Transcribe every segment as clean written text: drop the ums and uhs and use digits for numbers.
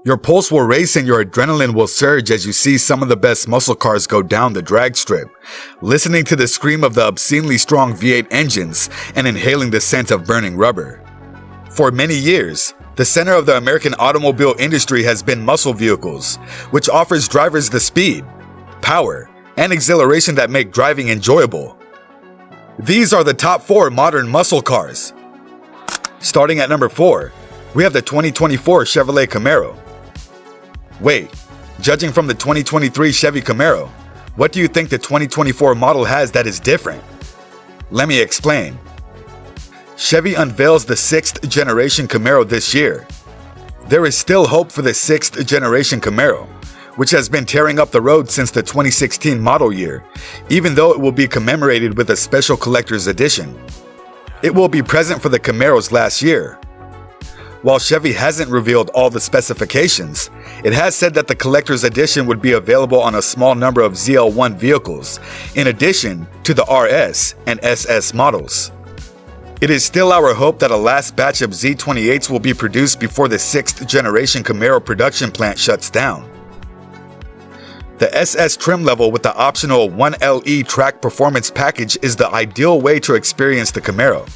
Your pulse will race and your adrenaline will surge as you see some of the best muscle cars go down the drag strip, listening to the scream of the obscenely strong V8 engines and inhaling the scent of burning rubber. For many years, the center of the American automobile industry has been muscle vehicles, which offers drivers the speed, power, and exhilaration that make driving enjoyable. These are the top 4 modern muscle cars. Starting at number 4, we have the 2024 Chevrolet Camaro. Wait, judging from the 2023 Chevy Camaro, what do you think the 2024 model has that is different? Let me explain. Chevy unveils the 6th generation Camaro this year. There is still hope for the 6th generation Camaro, which has been tearing up the road since the 2016 model year, even though it will be commemorated with a special collector's edition. It will be present for the Camaros last year. While Chevy hasn't revealed all the specifications, it has said that the collector's edition would be available on a small number of ZL1 vehicles, in addition to the RS and SS models. It is still our hope that a last batch of Z28s will be produced before the 6th generation Camaro production plant shuts down. The SS trim level with the optional 1LE track performance package is the ideal way to experience the Camaro.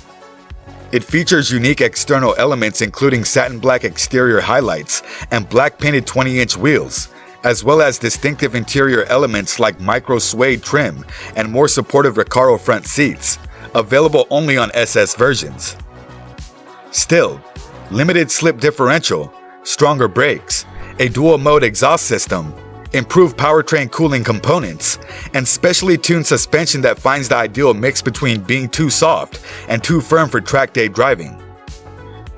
It features unique external elements including satin black exterior highlights and black painted 20-inch wheels, as well as distinctive interior elements like micro suede trim and more supportive Recaro front seats, available only on SS versions. Still, limited slip differential, stronger brakes, a dual-mode exhaust system, improved powertrain cooling components, and specially tuned suspension that finds the ideal mix between being too soft and too firm for track day driving.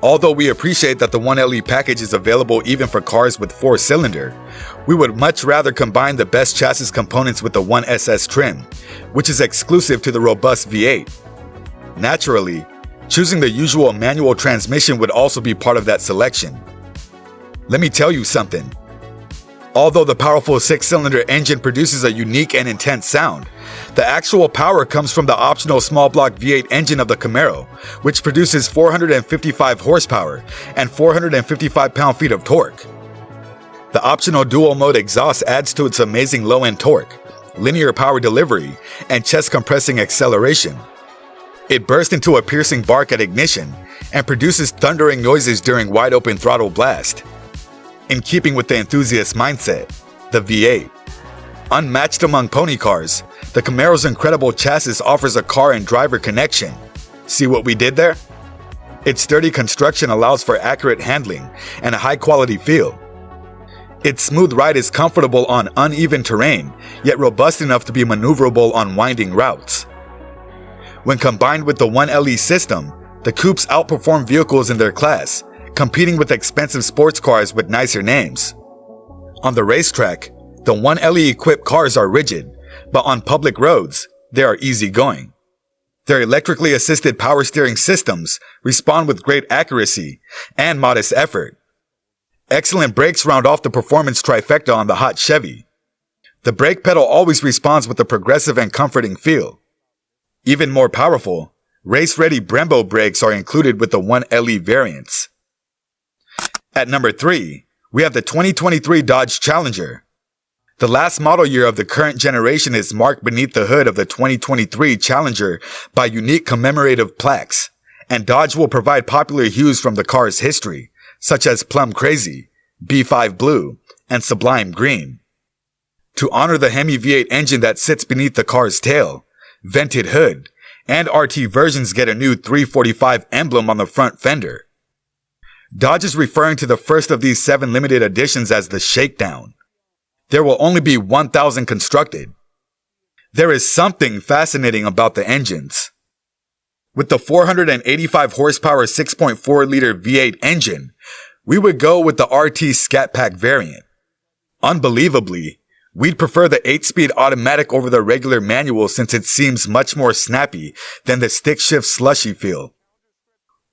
Although we appreciate that the 1LE package is available even for cars with 4-cylinder, we would much rather combine the best chassis components with the 1SS trim, which is exclusive to the robust V8. Naturally, choosing the usual manual transmission would also be part of that selection. Let me tell you something. Although the powerful 6-cylinder engine produces a unique and intense sound, the actual power comes from the optional small block V8 engine of the Camaro, which produces 455 horsepower and 455 pound-feet of torque. The optional dual-mode exhaust adds to its amazing low-end torque, linear power delivery, and chest-compressing acceleration. It bursts into a piercing bark at ignition and produces thundering noises during wide-open throttle blast. In keeping with the enthusiast mindset, the V8. Unmatched among pony cars, the Camaro's incredible chassis offers a car and driver connection. See what we did there? Its sturdy construction allows for accurate handling and a high-quality feel. Its smooth ride is comfortable on uneven terrain, yet robust enough to be maneuverable on winding routes. When combined with the 1LE system, the coupes outperform vehicles in their class, competing with expensive sports cars with nicer names. On the racetrack, the 1LE equipped cars are rigid, but on public roads, they are easygoing. Their electrically assisted power steering systems respond with great accuracy and modest effort. Excellent brakes round off the performance trifecta on the hot Chevy. The brake pedal always responds with a progressive and comforting feel. Even more powerful, race-ready Brembo brakes are included with the 1LE variants. At number 3, we have the 2023 Dodge Challenger. The last model year of the current generation is marked beneath the hood of the 2023 Challenger by unique commemorative plaques, and Dodge will provide popular hues from the car's history, such as Plum Crazy, B5 Blue, and Sublime Green. To honor the Hemi V8 engine that sits beneath the car's tail, vented hood, and RT versions get a new 345 emblem on the front fender. Dodge is referring to the first of these 7 limited editions as the Shakedown. There will only be 1,000 constructed. There is something fascinating about the engines. With the 485 horsepower 6.4-liter V8 engine, we would go with the RT Scat Pack variant. Unbelievably, we'd prefer the 8-speed automatic over the regular manual since it seems much more snappy than the stick-shift slushy feel.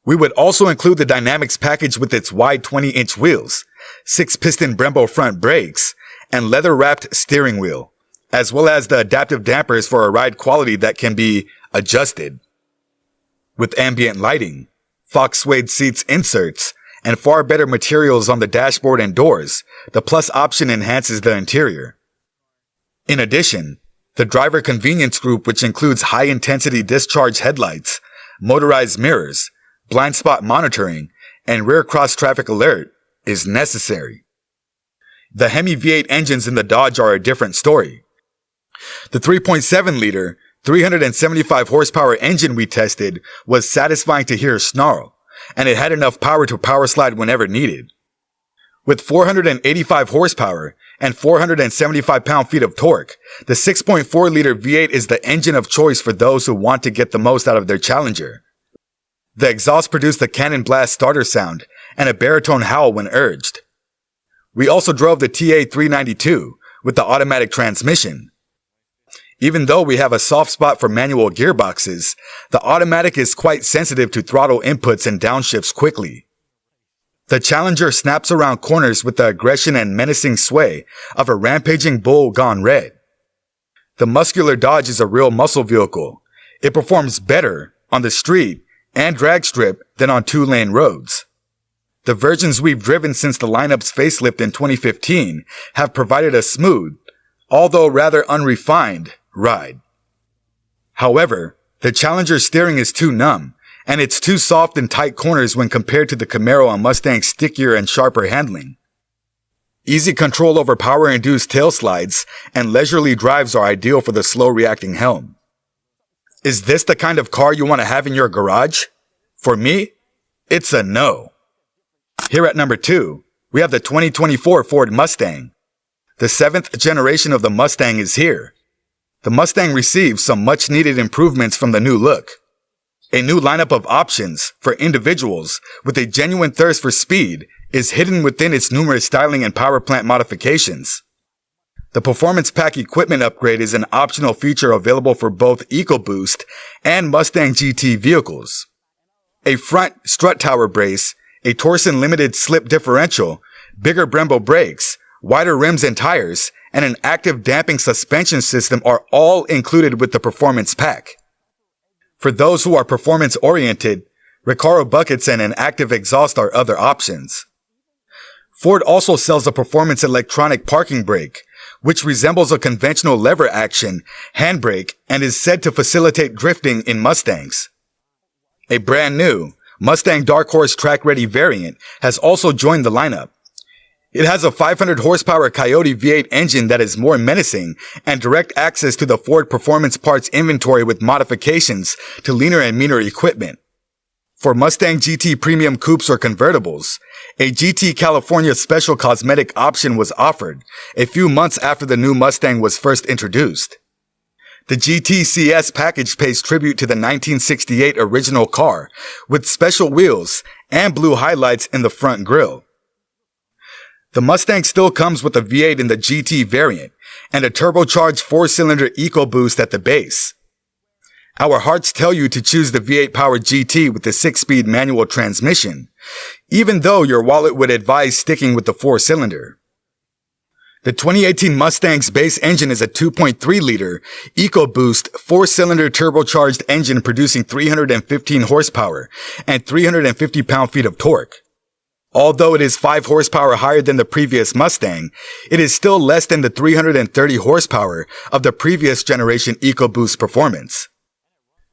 We would also include the Dynamics package with its wide 20-inch wheels, 6-piston Brembo front brakes, and leather-wrapped steering wheel, as well as the adaptive dampers for a ride quality that can be adjusted. With ambient lighting, Fox suede seats inserts, and far better materials on the dashboard and doors, the Plus option enhances the interior. In addition, the driver convenience group, which includes high-intensity discharge headlights, motorized mirrors, blind spot monitoring, and rear cross-traffic alert, is necessary. The Hemi V8 engines in the Dodge are a different story. The 3.7-liter, 375 horsepower engine we tested was satisfying to hear snarl, and it had enough power to power slide whenever needed. With 485 horsepower and 475 pound-feet of torque, the 6.4-liter V8 is the engine of choice for those who want to get the most out of their Challenger. The exhaust produced the cannon blast starter sound and a baritone howl when urged. We also drove the TA392 with the automatic transmission. Even though we have a soft spot for manual gearboxes, the automatic is quite sensitive to throttle inputs and downshifts quickly. The Challenger snaps around corners with the aggression and menacing sway of a rampaging bull gone red. The muscular Dodge is a real muscle vehicle. It performs better on the street and drag strip than on two-lane roads. The versions we've driven since the lineup's facelift in 2015 have provided a smooth, although rather unrefined, ride. However, the Challenger's steering is too numb, and it's too soft in tight corners when compared to the Camaro and Mustang's stickier and sharper handling. Easy control over power-induced tail slides and leisurely drives are ideal for the slow-reacting helm. Is this the kind of car you want to have in your garage? For me, it's a no. Here at number 2, we have the 2024 Ford Mustang. The 7th generation of the Mustang is here. The Mustang receives some much-needed improvements from the new look. A new lineup of options for individuals with a genuine thirst for speed is hidden within its numerous styling and power plant modifications. The Performance Pack equipment upgrade is an optional feature available for both EcoBoost and Mustang GT vehicles. A front strut tower brace, a Torsen limited slip differential, bigger Brembo brakes, wider rims and tires, and an active damping suspension system are all included with the Performance Pack. For those who are performance-oriented, Recaro buckets and an active exhaust are other options. Ford also sells a performance electronic parking brake, which resembles a conventional lever action handbrake and is said to facilitate drifting in Mustangs. A brand new Mustang Dark Horse track-ready variant has also joined the lineup. It has a 500 horsepower Coyote V8 engine that is more menacing and direct access to the Ford Performance Parts inventory with modifications to leaner and meaner equipment. For Mustang GT Premium Coupes or convertibles, a GT California Special cosmetic option was offered a few months after the new Mustang was first introduced. The GTCS package pays tribute to the 1968 original car with special wheels and blue highlights in the front grille. The Mustang still comes with a V8 in the GT variant and a turbocharged 4-cylinder EcoBoost at the base. Our hearts tell you to choose the V8 powered GT with the 6-speed manual transmission, even though your wallet would advise sticking with the 4-cylinder. The 2018 Mustang's base engine is a 2.3-liter EcoBoost 4-cylinder turbocharged engine producing 315 horsepower and 350 pound-feet of torque. Although it is 5 horsepower higher than the previous Mustang, it is still less than the 330 horsepower of the previous generation EcoBoost performance.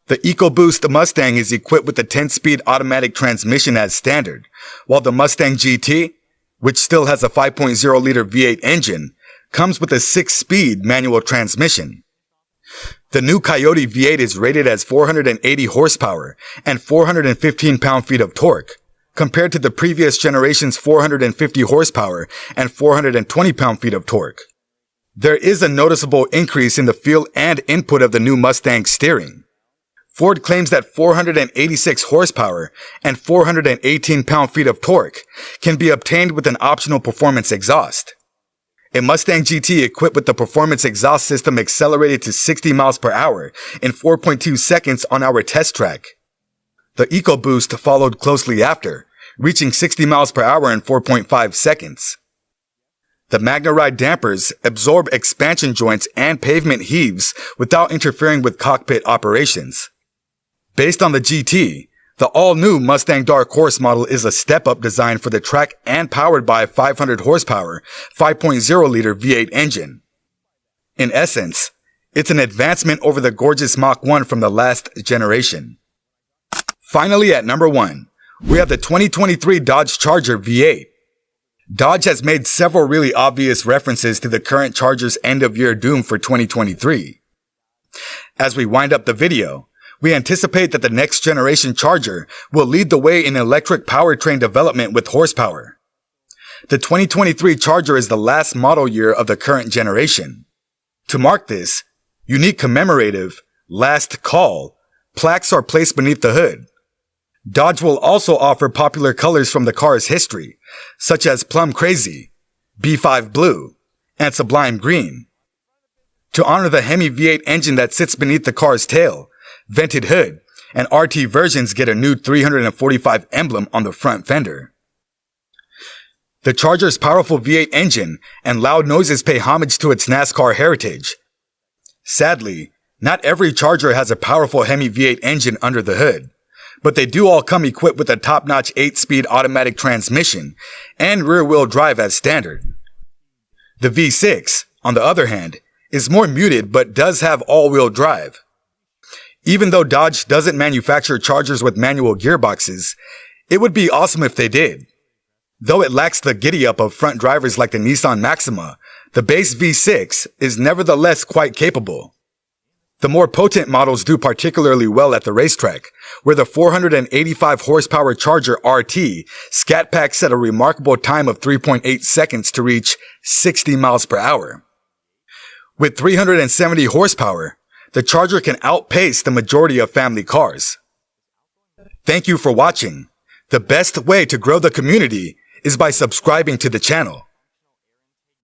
The EcoBoost Mustang is equipped with a 10-speed automatic transmission as standard, while the Mustang GT, which still has a 5.0-liter V8 engine, comes with a 6-speed manual transmission. The new Coyote V8 is rated as 480 horsepower and 415 pound-feet of torque, compared to the previous generation's 450 horsepower and 420 pound-feet of torque. There is a noticeable increase in the feel and input of the new Mustang steering. Ford claims that 486 horsepower and 418 pound-feet of torque can be obtained with an optional performance exhaust. A Mustang GT equipped with the performance exhaust system accelerated to 60 miles per hour in 4.2 seconds on our test track. The EcoBoost followed closely after, reaching 60 miles per hour in 4.5 seconds. The MagnaRide dampers absorb expansion joints and pavement heaves without interfering with cockpit operations. Based on the GT, The all-new Mustang Dark Horse model is a step-up design for the track and powered by a 500 horsepower, 5.0-liter V8 engine. In essence, it's an advancement over the gorgeous Mach 1 from the last generation. Finally, at number 1, we have the 2023 Dodge Charger V8. Dodge has made several really obvious references to the current Charger's end-of-year doom for 2023. As we wind up the video, we anticipate that the next generation Charger will lead the way in electric powertrain development with horsepower. The 2023 Charger is the last model year of the current generation. To mark this, unique commemorative, last call, plaques are placed beneath the hood. Dodge will also offer popular colors from the car's history, such as Plum Crazy, B5 Blue, and Sublime Green. To honor the Hemi V8 engine that sits beneath the car's tail, vented hood, and RT versions get a new 345 emblem on the front fender. The Charger's powerful V8 engine and loud noises pay homage to its NASCAR heritage. Sadly, not every Charger has a powerful Hemi V8 engine under the hood, but they do all come equipped with a top-notch 8-speed automatic transmission and rear-wheel drive as standard. The V6, on the other hand, is more muted but does have all-wheel drive. Even though Dodge doesn't manufacture Chargers with manual gearboxes, it would be awesome if they did. Though it lacks the giddy-up of front drivers like the Nissan Maxima, the base V6 is nevertheless quite capable. The more potent models do particularly well at the racetrack, where the 485 horsepower Charger RT scat packs at a remarkable time of 3.8 seconds to reach 60 miles per hour. With 370 horsepower, the Charger can outpace the majority of family cars. Thank you for watching. The best way to grow the community is by subscribing to the channel.